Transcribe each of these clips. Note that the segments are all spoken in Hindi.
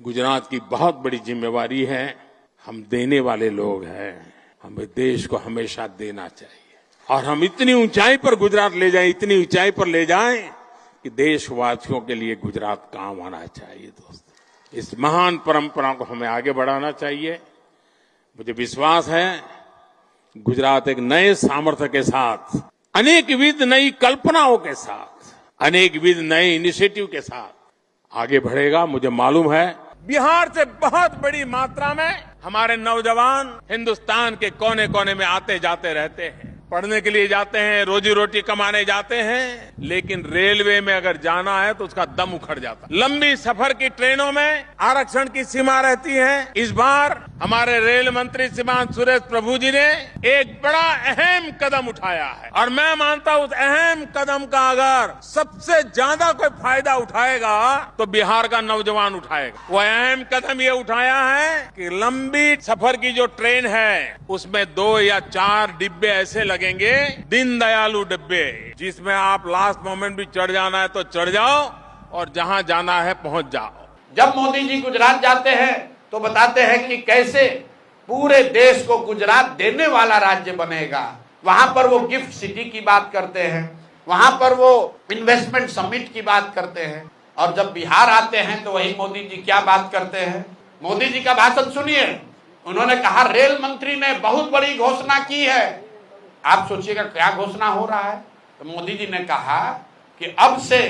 गुजरात की बहुत बड़ी जिम्मेवारी है। हम देने वाले लोग हैं, हमें देश को हमेशा देना चाहिए और हम इतनी ऊंचाई पर गुजरात ले जाएं, इतनी ऊंचाई पर ले जाएं कि देशवासियों के लिए गुजरात काम आना चाहिए। दोस्तों, इस महान परंपरा को हमें आगे बढ़ाना चाहिए। मुझे विश्वास है गुजरात एक नए सामर्थ्य के साथ, अनेकविध नई कल्पनाओं के साथ, अनेकविध नए इनिशिएटिव के साथ आगे बढ़ेगा। मुझे मालूम है बिहार से बहुत बड़ी मात्रा में हमारे नौजवान हिंदुस्तान के कोने कोने में आते जाते रहते हैं, पढ़ने के लिए जाते हैं, रोजी रोटी कमाने जाते हैं, लेकिन रेलवे में अगर जाना है तो उसका दम उखड़ जाता है। लंबी सफर की ट्रेनों में आरक्षण की सीमा रहती है। इस बार हमारे रेल मंत्री श्रीमान सुरेश प्रभु जी ने एक बड़ा अहम कदम उठाया है और मैं मानता हूं उस अहम कदम का अगर सबसे ज्यादा कोई फायदा उठाएगा तो बिहार का नौजवान उठाएगा। वो अहम कदम ये उठाया है कि लंबी सफर की जो ट्रेन है उसमें 2 या 4 डिब्बे ऐसे लगेंगे, दीनदयालु डिब्बे, जिसमें आप लास्ट मोमेंट भी चढ़ जाना है तो चढ़ जाओ और जहां जाना है पहुंच जाओ। जब मोदी जी गुजरात जाते हैं तो बताते हैं कि कैसे पूरे देश को गुजरात देने वाला राज्य बनेगा। वहां पर वो गिफ्ट सिटी की बात करते हैं, वहां पर वो इन्वेस्टमेंट समिट की बात करते हैं, और जब बिहार आते हैं तो वही मोदी जी क्या बात करते हैं। मोदी जी का भाषण सुनिए। उन्होंने कहा रेल मंत्री ने बहुत बड़ी घोषणा की है। आप सोचिएगा क्या घोषणा हो रहा है। तो मोदी जी ने कहा कि अब से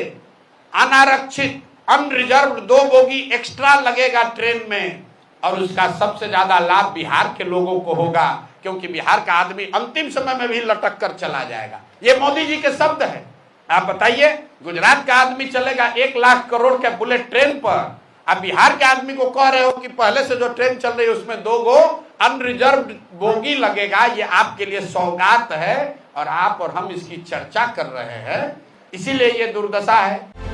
अनारक्षित अनरिजर्व 2 बोगी एक्स्ट्रा लगेगा ट्रेन में और उसका सबसे ज्यादा लाभ बिहार के लोगों को होगा, क्योंकि बिहार का आदमी अंतिम समय में भी लटक कर चला जाएगा। ये मोदी जी के शब्द है। आप बताइए, गुजरात का आदमी चलेगा 1 लाख करोड़ के बुलेट ट्रेन पर, आप बिहार के आदमी को कह रहे हो कि पहले से जो ट्रेन चल रही है उसमें 2 गो अनरिजर्व बोगी लगेगा। ये आपके लिए सौगात है और आप और हम इसकी चर्चा कर रहे हैं, इसीलिए ये दुर्दशा है।